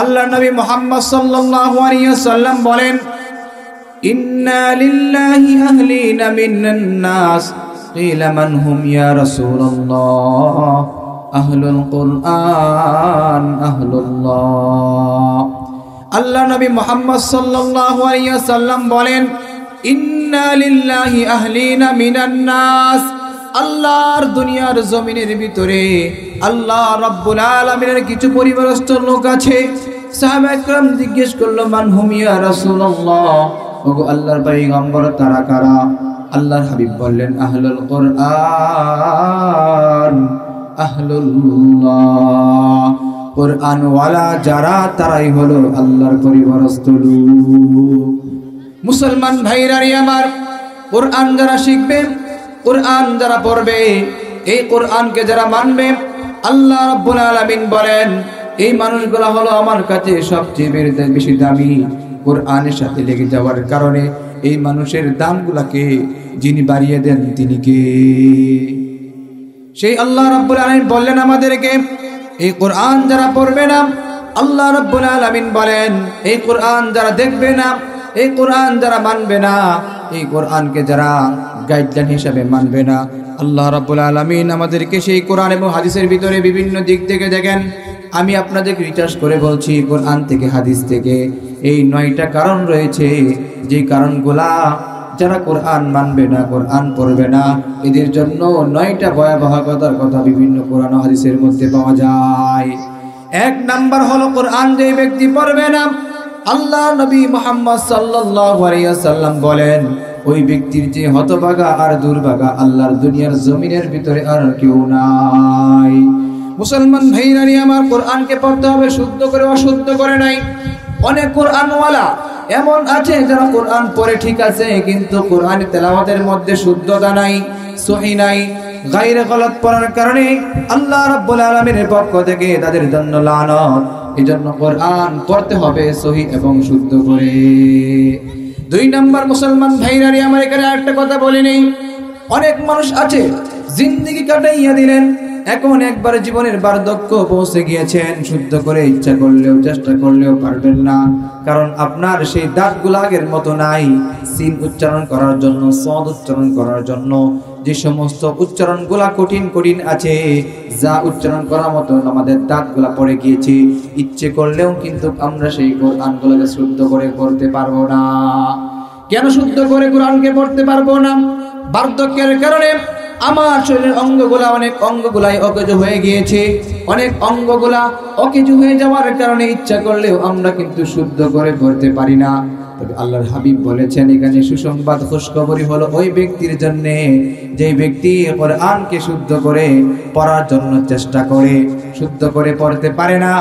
আল্লাহ নবী মুহাম্মদ সাল্লাল্লাহু আলাইহি ওয়াসাল্লাম বলেন, ইন্না লিল্লাহি আহলিনা মিনান নাস কিলা মান হুম ইয়া রাসূলুল্লাহ আহলুল কুরআন আহলুল্লাহ। আল্লাহ নবী মুহাম্মদ সাল্লাল্লাহু আলাইহি ওয়াসাল্লাম বলেন, ইন্না লিল্লাহি আহলিনা মিনান নাস, আল্লাহর দুনিয়ার জমিনের ভিতরে আল্লাহ রাব্বুল আলামিনের কিছু পরিবারস্থ লোক আছে। সাহাবা একরাম জিজ্ঞেস করলো, মান হুম ইয়া রাসূলুল্লাহ, ওগো আল্লাহর পয়গম্বর তারা কারা? আল্লাহর হাবিব বললেন, আহলুল কুরআন আহলুল্লাহ, কুরআন ওয়ালা যারা তারাই হলো আল্লাহর পরিবারস্থ লোক। মুসলমান ভাইরা আমার, কুরআন যারা শিখবে, কুরআন যারা পড়বে, এই কুরআনকে যারা মানবে, আল্লাহ রাব্বুল আলামিন বলেন এই মানুষগুলো হলো আমার কাছে সবচেয়ে বেশি দামি। কুরআনের সাথে লেগে যাওয়ার কারণে এই মানুষের দামগুলোকে যিনি বাড়িয়ে দেন তিনি কে? সেই আল্লাহ রাব্বুল আলামিন বললেন আমাদেরকে, এই কুরআন যারা পড়বে না, আল্লাহ রাব্বুল আলামিন বলেন এই কুরআন যারা দেখবে না, এই কোরআন যারা মানবে না, এই কোরআনকে যারা গাইডলাইন হিসাবে মানবে না, আল্লাহ রাব্বুল আলামিন আমাদেরকে সেই কোরআন এবং হাদিসের ভিতরে বিভিন্ন দিক থেকে দেখেন। আমি আপনাদেরকে রিচার্জ করে বলছি, কোরআন থেকে হাদিস থেকে এই 9টা কারণ রয়েছে, যে কারণগুলা যারা কোরআন মানবে না, কোরআন পড়বে না, এদের জন্য 9টা ভয়াবহতার কথা বিভিন্ন কোরআন ও হাদিসের মধ্যে পাওয়া যায়। 1 নাম্বার হলো, কোরআন যে ব্যক্তি পড়বে না, আল্লাহ নবী মুহাম্মদ সাল্লাল্লাহু আলাইহি ওয়াসাল্লাম বলেন ওই ব্যক্তির যে হতভাগা আর দুর্ভাগা আল্লাহর দুনিয়ার জমিনের ভিতরে আর কেউ নাই। মুসলমান ভাইরা আমার, কোরআনকে পড়তে হবে শুদ্ধ করে, অশুদ্ধ করে নাই। অনেক কোরআনওয়ালা এমন আছে যারা কোরআন পড়ে ঠিক আছে, কিন্তু কোরআন তেলাওয়াতের মধ্যে শুদ্ধতা নাই, সহি নাই, গায়রে গলত পড়ার কারণে আল্লাহ রাব্বুল আলামিনের পক্ষ থেকে তাদের জন্য লানত। এজন্য কোরআন পড়তে হবে সহি এবং শুদ্ধ করে। 2 নাম্বার, মুসলমান ভাইরা আমার এখানে একটা কথা বলে নেই, অনেক মানুষ আছে জিন্দেগি কাটাইয়া দিলেন, এখন একবার জীবনের বার্ধক্য পৌঁছে গিয়েছেন, শুদ্ধ করে ইচ্ছা করলেও চেষ্টা করলেও পারবেন না, কারণ আপনার সেই দাঁতগুলো আগের মতো নাই। সিন উচ্চারণ করার জন্য, সদ উচ্চারণ করার জন্য যে সমস্ত উচ্চারণগুলা কঠিন কঠিন আছে, যা উচ্চারণ করার মতো আমাদের দাঁতগুলা পড়ে গিয়েছে, ইচ্ছে করলেও কিন্তু আমরা সেই কোরআনগুলোকে শুদ্ধ করে পড়তে পারবো না। কেন শুদ্ধ করে কোরআনকে পড়তে পারবো না? বার্ধক্যের কারণে আমার শরীরের অঙ্গগুলা, অনেক অঙ্গগুলাই অকেজো হয়ে গিয়েছে। অনেক অঙ্গগুলা অকেজো হয়ে যাওয়ার কারণে ইচ্ছা করলেও আমরা কিন্তু শুদ্ধ করে পড়তে পারি না। তবে আল্লাহর হাবিব বলেছেন এখানে সুসংবাদ, খুশখবরি হলো ওই ব্যক্তির জন্য যে ব্যক্তি কোরআনকে শুদ্ধ করে পড়ার জন্য চেষ্টা করে, শুদ্ধ করে পড়তে পারে না।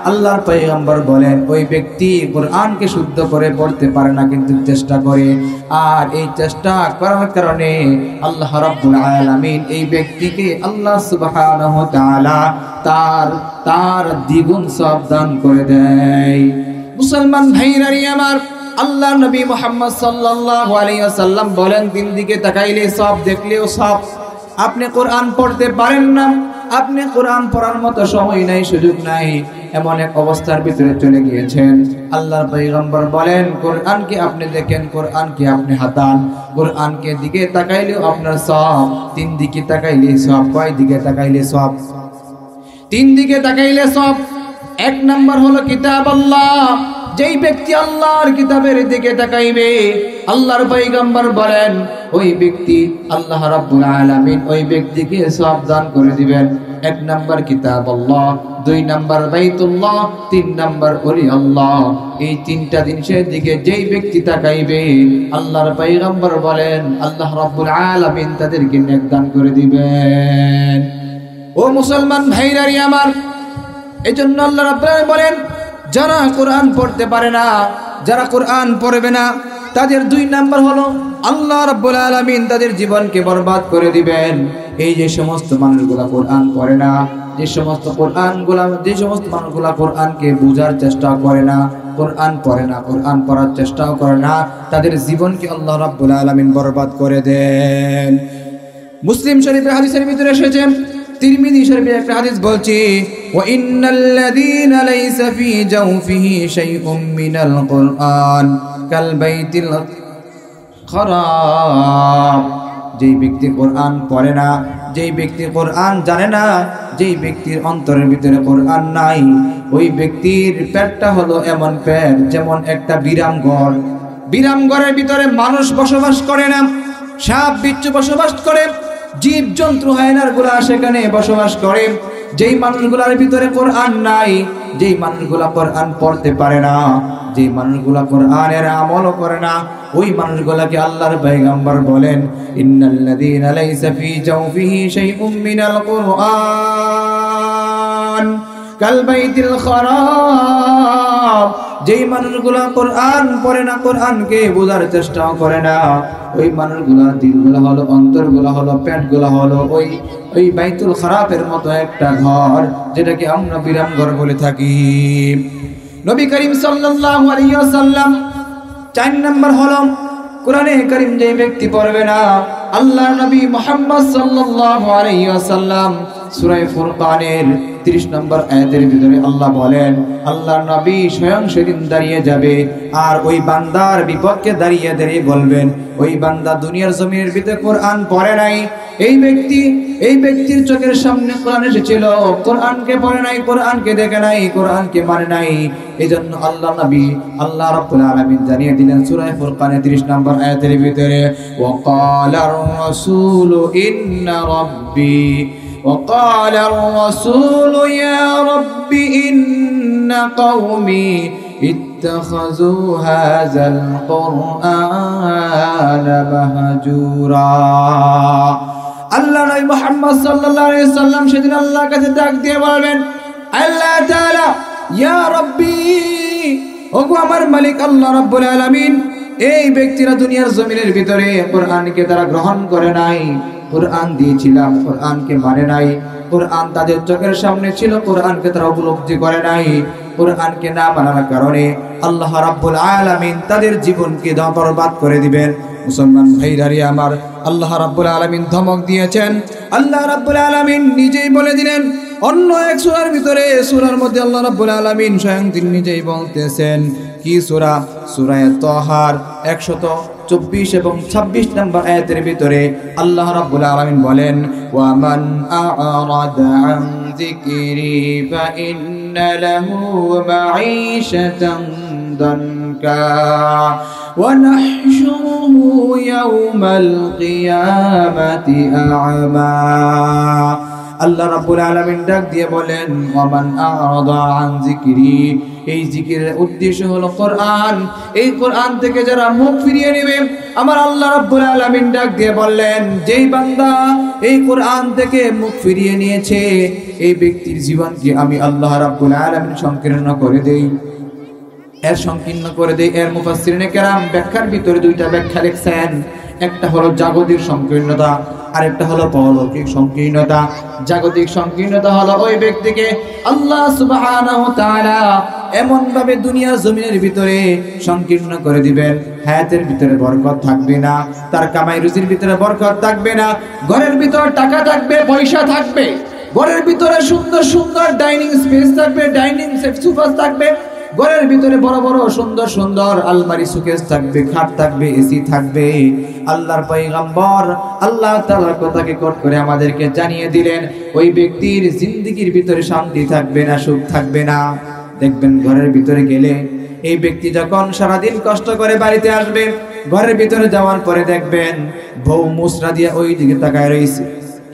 আল্লাহর পয়গম্বর বলেন ওই ব্যক্তি কোরআনকে শুদ্ধ করে পড়তে পারে না, কিন্তু চেষ্টা করে। আর এই চেষ্টা করার কারণে আল্লাহ রাব্বুল আলামিন এই ব্যক্তিকে আল্লাহ সুবহানাহু ওয়া তাআলা তার দ্বিগুণ সওয়াব দান করে দেয়। মুসলমান ভাইরা আমার, আল্লাহ নবী মুহাম্মদ সাল্লাল্লাহু আলাইহি ওয়াসাল্লাম বলেন 3 দিকে তাকাইলে সব, দেখলেও সব। আপনি কোরআন পড়তে পারেন না, আপনি কোরআন পড়ার মতো সময় নাই, সুযোগ নাই, এমন এক অবস্থার ভিতরে চলে গিয়েছেন। আল্লাহর পয়গম্বর বলেন কোরআনকে আপনি দেখেন, কোরআনকে আপনি হাতান, কোরআনকে দিকে তাকাইলেও আপনার সব। 3 দিকে তাকাইলে সব। কয় দিকে তাকাইলে সব? 3 দিকে তাকাইলে সব। 1 নাম্বার হলো কিতাব আল্লাহ। যেই ব্যক্তি আল্লাহর কিতাবের দিকে তাকাইবে, আল্লাহর পয়গম্বর বলেন ওই ব্যক্তি আল্লাহ রাব্বুল আলামিন ওই ব্যক্তিকে সওয়াব দান করে দিবেন। 1 নাম্বার কিতাব আল্লাহ, 2 নাম্বার বাইতুল্লাহ, 3 নাম্বার ওলি আল্লাহ। এই 3টা জিনিসের দিকে যেই ব্যক্তি তাকাইবে, আল্লাহর পয়গম্বর বলেন আল্লাহ রাব্বুল আলামিন তাদেরকে নেক দান করে দিবেন। ও মুসলমান ভাইরা আমার, এজন্য আল্লাহ রাব্বুল আলামিন বলেন যারা কোরআন পড়তে পারে না, যারা কোরআন পড়বে না, তাদের 2 নাম্বার হলো আল্লাহ রাব্বুল আলামিন তাদের জীবনকে বরবাদ করে দিবেন। এই যে সমস্ত মানুষগুলা কোরআন পড়ে না, যে সমস্ত মানুষগুলা কোরআনকে বোঝার চেষ্টা করে না, কোরআন পড়ে না, কোরআন পড়ার চেষ্টাও করে না, তাদের জীবনকে আল্লাহ রাব্বুল আলামিন বরবাদ করে দেন। মুসলিম শরীফের হাদিসের ভিতরে এসেছে তিরমিজি শরীফের একটা হাদিস বলছি, ওয়া ইন্নাল্লাযীনা লাইসা ফী জাওফিহি শাইউম মিনাল কুরআন কাল বাইতিল খারাব। যেই ব্যক্তি কোরআন পড়ে না, যেই ব্যক্তি কোরআন জানে না, যেই ব্যক্তির অন্তরের ভিতরে কোরআন নাই, ওই ব্যক্তির পেটটা হলো এমন পেট যেমন একটা বিরাম ঘর। বিরাম ঘরের ভিতরে মানুষ বসবাস করে না, সাপ বিচ্ছু বসবাস করে, জীব জন্তু হায়নার গুলা সেখানে বসবাস করে। যেই মানুষগুলার ভিতরে কোরআন নাই, যেই মানুষগুলা কোরআন পড়তে পারে না, যেই মানুষগুলা কোরআনের আমলও করে না, ওই মানুষগুলাকে আল্লাহর পয়গম্বর বলেন, ইন্নাল্লাযীনা লাইসা ফী জাওফিহি শাইউম মিনাল কুরআন কাল বাইতিল খারাব। যেই মানুষগুলা কোরআন পড়ে না, কোরআনকে বোঝার চেষ্টা করে না, ওই মানুষগুলার দিলগুলা হলো, অন্তরগুলা হলো, পেটগুলা হলো ওই বাইতুল খারাপের মতো একটা ঘর, যেটাকে আমরা বিরাম ঘর বলে থাকি। নবী করিম সাল্লাল্লাহু আলাইহি ওয়াসাল্লাম 4 নম্বর হলো কোরআনে কারীম যে ব্যক্তি পড়বে না। আল্লাহর নবী মুহাম্মদ সাল্লাল্লাহু আলাইহি ওয়াসাল্লাম সূরা ফুরকানের 30 নম্বর আয়াতের ভিতরে আল্লাহ বলেন, আল্লাহর নবী স্বয়ং সেদিন দাঁড়িয়ে যাবে আর ওই বান্দার বিপক্ষে দাঁড়িয়ে বলবেন, ওই বান্দা দুনিয়ার জমিনের ভিতরে কোরআন পড়ে নাই, এই ব্যক্তির চোখের সামনে কোরআন এসেছিল, কোরআনকে পড়ে নাই, কোরআনকে দেখে নাই, কোরআনকে মানে নাই। এজন্য আল্লাহ রাব্বুল আলামিন জানিয়ে দিলেন সূরা ফুরকানের 30 নম্বর আয়াতের ভিতরে, ওয়াকালার রাসূলু ইন্না রাব্বি وقال الرسول يا رب إن قومي اتخذوا هذا القرآن مهجورا। আল্লাহ নবী মুহাম্মদ সাল্লাল্লাহু আলাইহি ওয়াসাল্লাম সেদিন আল্লাহর কাছে ডাক দিয়ে বলবেন, আল্লাহ তাআলা ইয়া রাব্বি, ওগো আমার মালিক আল্লাহ রাব্বুল আলামিন, এই ব্যক্তিরা দুনিয়ার জমিনের ভিতরে কোরআনকে তারা গ্রহণ করে নাই, কোরআন দিয়েছিলাম, কোরআনকে মানে নাই, কোরআন তাদের চোখের সামনে ছিল, কোরআনকে তারা উপলব্ধি করে নাই। কোরআনকে না মানার কারণে আল্লাহ রাব্বুল আলামিন তাদের জীবনকে বরবাদ করে দিবেন। মুসলমান ভাইরারি আমার, আল্লাহ রাব্বুল আলামিন ধমক দিয়েছেন। আল্লাহ রাব্বুল আলামিন নিজেই বলে দিলেন অন্য এক সূরার ভিতরে, সূরার মধ্যে আল্লাহ রাব্বুল আলামিন স্বয়ং তিনি নিজেই বলতেছেন, কি সূরা? সূরা তাহার 124 এবং 26 নম্বর আয়াতের ভিতরে আল্লাহ রাব্বুল আলামিন বলেন, ওয়া মান আ'রাদা আন যিকরি ফা ইন্না লাহু মাঈশাতান দানকা ওয়া নাহশুরুহু ইয়াওমাল কিয়ামাতি আ'মা। আল্লাহ রাব্বুল আলামিন ডাক দিয়ে বলেন, ওয়া মান আ'রাদা আন যিকরি, এই জিকিরের উদ্দেশ্য হলো কোরআন। এই কোরআন থেকে যারা মুখ ফিরিয়ে নেবে, আমার আল্লাহ রাব্বুল আলামিন ডাক দিয়ে বললেন, যেই বান্দা এই কোরআন থেকে মুখ ফিরিয়ে নিয়েছে, এই ব্যক্তির জীবনকে আমি আল্লাহ রাব্বুল আলামিন সংকীর্ণ করে দেই। এর মুফাসসিরিনে কেরাম ব্যাখ্যার ভিতরে 2টা ব্যাখ্যা লিখছেন। একটা হলো জাগতিক সংকীর্ণতা, আর একটা হলো পারলৌকিক সংকীর্ণতা। জাগতিক সংকীর্ণতা হলো ওই ব্যক্তিকে আল্লাহ সুবহানাহু ওয়া তাআলা এমন ভাবে দুনিয়ার জমিনের ভিতরে সংকীর্ণ করে দিবেন, হায়াতের ভিতরে বরকত থাকবে না, তার কামাই রুজির ভিতরে বরকত থাকবে না। ঘরের ভিতরে টাকা থাকবে, পয়সা থাকবে, ঘরের ভিতরে সুন্দর সুন্দর ডাইনিং স্পেস থাকবে, ডাইনিং সোফা থাকবে, ঘরের ভিতরে বড় বড় সুন্দর সুন্দর আলমারি, সুকেস থাকবে, খাট থাকবে, এসি থাকবে। আল্লাহর পয়গম্বর আল্লাহ তাআলার কথাকে কোট করে আমাদেরকে জানিয়ে দিলেন, ওই ব্যক্তির জিন্দেগির ভিতরে শান্তি থাকবে না, সুখ থাকবে না। দেখবেন ঘরের ভিতরে গেলে এই ব্যক্তি যখন সারাদিন কষ্ট করে বাড়িতে আসবে, ঘরের ভিতরে যাওয়ার পরে দেখবেন বউ মুসরা দিয়ে ওই দিকে তাকায় রয়েছে,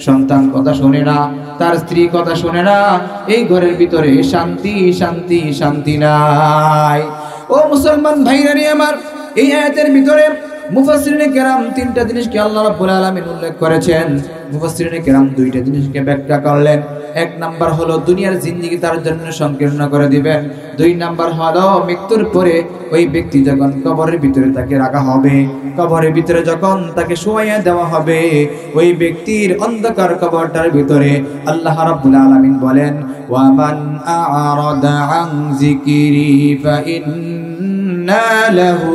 সন্তান কথা শোনে না, তার স্ত্রী কথা শোনে না, এই ঘরের ভিতরে শান্তি শান্তি শান্তি নাই। ও মুসলমান ভাইরানি আমার, এই আয়াতের ভিতরে মুফাসসিরিনে কেরাম 3টা জিনিসকে আল্লাহ রাব্বুল আলামিন উল্লেখ করেছেন। মুফাসসিরিনে কেরাম 2টা জিনিসকে ব্যাখ্যা করলেন। 1 নাম্বার হলো দুনিয়ার জিন্দেগি তার জন্য সংকীর্ণ করে দিবেন। 2 নাম্বার হলো মৃত্যুর পরে ওই ব্যক্তি যখন কবরের ভিতরে তাকে রাখা হবে, কবরের ভিতরে যখন তাকে শোয়াইয়া দেওয়া হবে, ওই ব্যক্তির অন্ধকার কবরটার ভিতরে আল্লাহ রাব্বুল আলামিন বলেন, ওয়া মান আ'রাদা আন যিকরি ফা ইন্না লাহু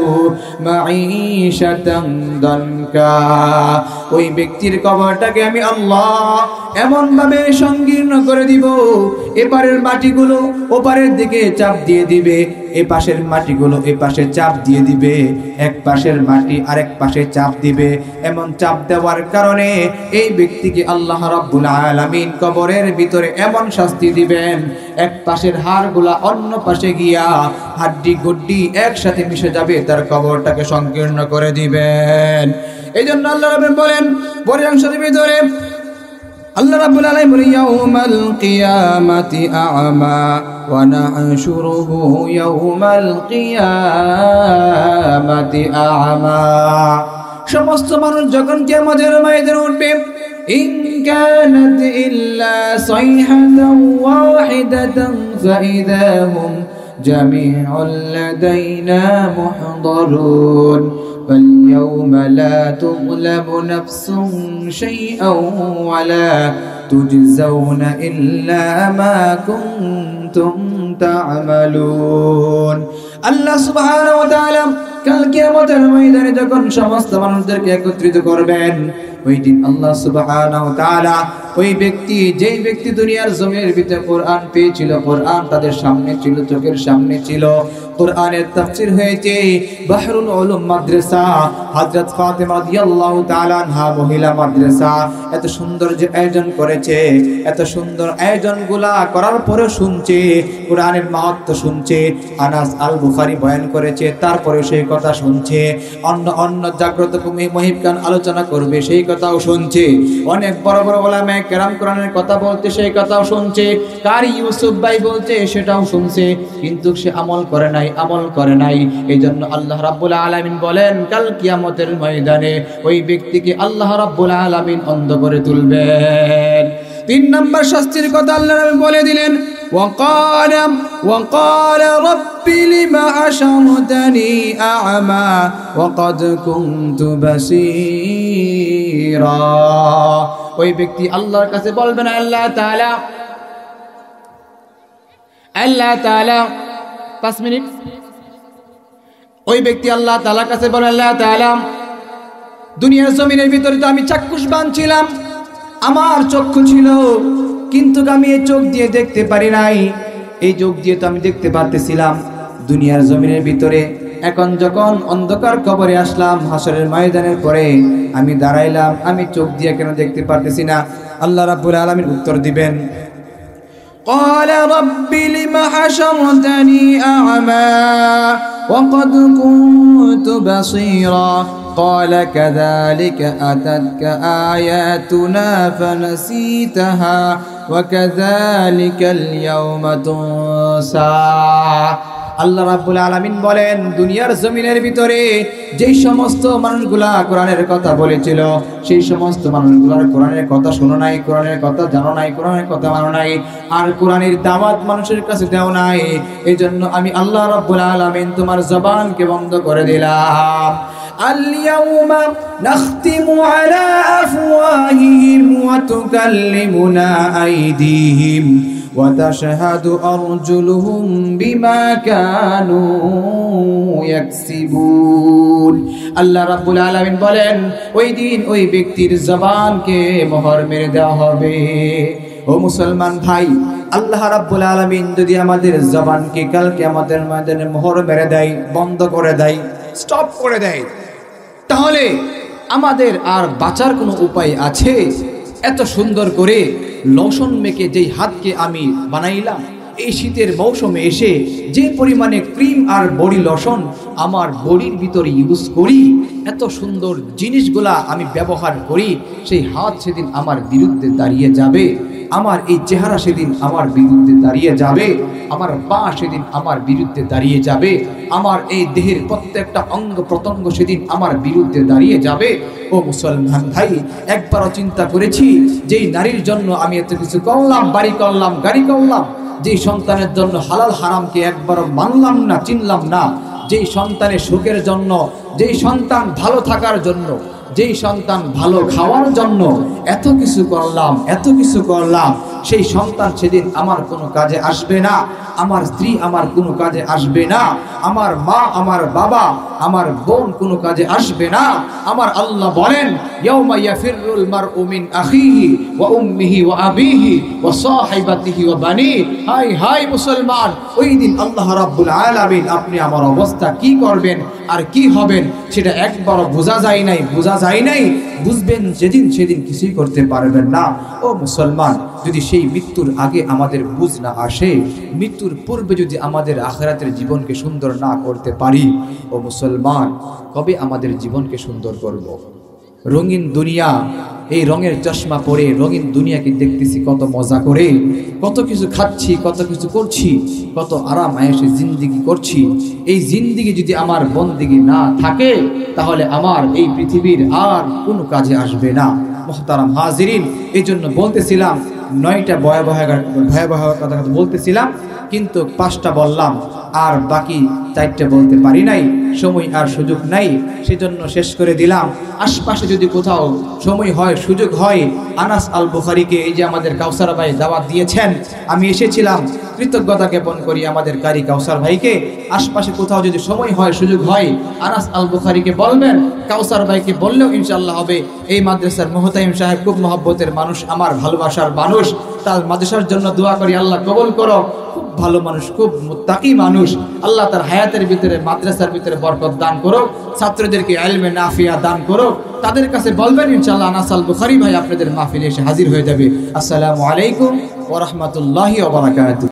মাঈশাতান দানকা। ওই ব্যক্তির কবরটাকে আমি আল্লাহ এমন ভাবে সংকীর্ণ করে দিব, এপারের মাটিগুলো ওপারের দিকে চাপ দিয়ে দিবে, এ পাশের মাটিগুলো এ পাশে চাপ দিয়ে দিবে, এক পাশের মাটি আরেক পাশে চাপ দিবে। এমন চাপ দেওয়ার কারণে এই ব্যক্তিকে আল্লাহ রাব্বুল আলামিন কবরের ভিতরে এমন শাস্তি দিবেন, এক পাশের হাড়গুলা অন্য পাশে গিয়া হাড্ডি গুড্ডি একসাথে মিশে যাবে, তার কবরটাকে সংকীর্ণ করে দিবেন। এই জন্য আল্লাহ রাব্বুল বলেন পরের অংশের ভিতরে আল্লাহ রাব্বুল আলামিন বলেন ইয়াউমাল কিয়ামাতি আ'মা ওয়া নাহশুরুহু ইয়াউমাল কিয়ামাতি আ'মা। সমস্ত মানুষ যখন কিয়ামতের ময়দানে উঠবে, ইন কানাত ইল্লা সাইহাতান ওয়াহিদাতান ফাইদা হুম জামিউল লাদাইনা মুহদারুন فاليوم لا تظلم نفس شيئا ولا تجزون إلا ما كنتم تعملون। আল্লাহ সুবহানাহু ওয়া তাআলা কাল কিয়ামতের ময়দানে যখন সমস্ত মানুষদেরকে একত্রিত করবেন, ওই দিন আল্লাহ সুবহানাহু ওয়া তাআলা ওই ব্যক্তি, যেই ব্যক্তি দুনিয়ার জমিনের ভিতরে কোরআন পেয়েছিল, কোরআন তাদের সামনে ছিল, চোখের সামনে ছিল, কোরআনের তাফসীর হয়েছে বাহরুল উলুম মাদ্রাসা, হযরত ফাতেমা রাদিয়াল্লাহু তাআলা আনহা মহিলা মাদ্রাসা এত সুন্দর যে আয়োজন করেছে, এত সুন্দর আয়োজনগুলা করার পরেও শুনছে, কোরআনের মাহাত্ম্য শুনছে, আনাস আল বুখারী বয়ান করেছে, তারপরে সেই কথা শুনছে, অন্য জাগ্রত মুহিবগান আলোচনা করবে সেই কথাও শুনছে, অনেক বড় বড় ওলামা কেরাম কোরআনের কথা বলতে সেই কথাও শুনছে, কারি ইউসুফ ভাই বলছে সেটাও শুনছে, কিন্তু সে আমল করে নাই। এই জন্য আল্লাহ রাব্বুল আলামিন বলেন কাল কিয়ামতের ময়দানে ওই ব্যক্তিকে আল্লাহ রাব্বুল আলামিন অন্ধ করে তুলবেন। 3 নম্বর শাস্তির কথা আল্লাহ রাব্বুল বলে দিলেন, وقال رب لم حشرتني أعمى وقد كنت بصيرا। ওই ব্যক্তি আল্লাহর কাছে বলবেন, আল্লাহ তাআলা 5 মিনিট। ওই ব্যক্তি আল্লাহ তাআলার কাছে বলে, আল্লাহ তাআলা দুনিয়ার জমিনের ভিতরে তো আমি চাক্ষুষবান ছিলাম, আমার চক্ষু ছিল, কিন্তু আমি এই চোখ দিয়ে দেখতে পারি নাই, এই চোখ দিয়ে তো আমি দেখতে পারতেছিলাম দুনিয়ার জমিনের ভিতরে। এখন যখন অন্ধকার কবরে আসলাম, হাসরের ময়দানের পরে আমি দাঁড়াইলাম, আমি চোখ দিয়ে কেন দেখতে পারতেছি না? আল্লাহ রাব্বুল আলামিন উত্তর দিবেন, قال رب لم حشرتني أعمى وقد كنت بصيرا قال كذلك أتتك آياتنا فنسيتها وكذلك اليوم تنسى। আল্লাহ রাব্বুল আলামিন বলেন দুনিয়ার জমিনের ভিতরে যেই সমস্ত মানুষগুলা কোরআনের কথা বলেছিল, সেই সমস্ত মানুষগুলার কোরআনের কথা শোনো নাই, কোরআনের কথা জানো নাই, কোরআনের কথা মানো নাই, আর কোরআনের দাওয়াত মানুষের কাছে দেও নাই। এই জন্য আমি আল্লাহ রাব্বুল আলামিন তোমার জবানকে বন্ধ করে দিলাম। আল-ইয়াউমা নাখতিমু আলা আফওয়াহিহিম ওয়া তুকাল্লিমুনা আইদিহিম ওয়া তাশহাদু আরজুলুহুম বিমা কানু ইয়াকসিবুন। আল্লাহ রাব্বুল আলামিন বলেন ওই দিন ওই ব্যক্তির জবানকে মোহর মেরে দেওয়া হবে। ও মুসলমান ভাই, আল্লাহ রাব্বুল আলামিন যদি আমাদের জবানকে কাল কিয়ামতের ময়দানে মোহর মেরে দেয়, বন্ধ করে দেয়, স্টপ করে দেয়, তাহলে আমাদের আর বাঁচার কোনো উপায় আছে? এত সুন্দর করে লোশন মেখে যেই হাতকে আমি বানাইলাম, এই শীতের মৌসুমে এসে যে পরিমাণে ক্রিম আর বডি লোশন আমার বডির ভিতরে ইউজ করি, এত সুন্দর জিনিসগুলা আমি ব্যবহার করি, সেই হাত সেদিন আমার বিরুদ্ধে দাঁড়িয়ে যাবে, আমার এই চেহারা সেদিন আমার বিরুদ্ধে দাঁড়িয়ে যাবে, আমার পা সেদিন আমার বিরুদ্ধে দাঁড়িয়ে যাবে, আমার এই দেহের প্রত্যেকটা অঙ্গ প্রত্যঙ্গ সেদিন আমার বিরুদ্ধে দাঁড়িয়ে যাবে। ও মুসলমান ভাই, একবারও চিন্তা করেছি যেই নারীর জন্য আমি এত কিছু করলাম, বাড়ি করলাম, গাড়ি করলাম, যেই সন্তানের জন্য হালাল হারামকে একবারও মানলাম না, চিনলাম না, যেই সন্তানের সুখের জন্য, যেই সন্তান ভালো থাকার জন্য, যেই সন্তান ভালো খাওয়ার জন্য এত কিছু করলাম, সেই সন্তান সেদিন আমার কোনো কাজে আসবে না, আমার স্ত্রী আমার কোনো কাজে আসবে না, আমার মা আমার বাবা আমার বোন কোনো কাজে আসবে না। আমার আল্লাহ বলেন ইয়াউমা ইয়াফিরুল মারউ মিন আখিহি ওয়া উম্মিহি ওয়া আবিহি ওয়া সাহিবাতিহি ওয়া বানি। হাই হাই মুসলমান, ওই দিন আল্লাহ রাব্বুল আলামিন আপনি আমার অবস্থা কি করবেন আর কি হবেন সেটা একবারও বোঝা যায় নাই, বুঝবেন যেদিন সেদিন কিছুই করতে পারবেন না। ও মুসলমান, যদি সেই মৃত্যুর আগে আমাদের বুঝ না আসে, মৃত্যুর পূর্বে যদি আমাদের আখিরাতের জীবনকে সুন্দর না করতে পারি, ও মুসলমান কবে আমাদের জীবনকে সুন্দর করব? রঙিন দুনিয়া, এই রঙের চশমা পরে রঙিন দুনিয়াকে দেখতেছি কত মজা করে, কত কিছু খাচ্ছি, কত কিছু করছি, কত আরাম আয়েশে জিন্দিগি করছি। এই জিন্দিগি যদি আমার বন্দিগি না থাকে, তাহলে আমার এই পৃথিবীর আর কোনো কাজে আসবে না। মুহতারাম হাজিরিন, এই জন্য বলতেছিলাম 9টা ভয়াবহ কথা বলতেছিলাম, কিন্তু 5টা বললাম, আর বাকি 4টে বলতে পারি নাই, সময় আর সুযোগ নাই, সেজন্য শেষ করে দিলাম। আশপাশে যদি কোথাও সময় হয়, সুযোগ হয়, আনাস আল বুখারীকে, এই যে আমাদের কাউসার ভাই দাওয়াত দিয়েছেন, আমি এসেছিলাম, কৃতজ্ঞতা জ্ঞাপন করি আমাদের কারি কাউসার ভাইকে। আশপাশে কোথাও যদি সময় হয়, সুযোগ হয়, আনাস আল বুখারীকে বলবেন, কাউসার ভাইকে বললেও ইনশাআল্লাহ হবে। এই মাদ্রাসার মুহতামিম সাহেব খুব মহব্বতের মানুষ, আমার ভালোবাসার মানুষ, তার মাদ্রাসার জন্য দোয়া করি আল্লাহ কবুল করো। খুব ভালো মানুষ, খুব মুত্তাকি মানুষ, আল্লাহ তার হায়াতের ভিতরে মাদ্রাসার ভিতরে বরকত দান করো, ছাত্রদেরকে ইলমে নাফিয়া দান করো। তাদের কাছে বলবেন ইনশাআল্লাহ আনাস আল বুখারী ভাই আপনাদের মাহফিলে এসে হাজির হয়ে যাবে। আসসালামু আলাইকুম ওয়া রাহমাতুল্লাহি ওয়া বারাকাতুহু।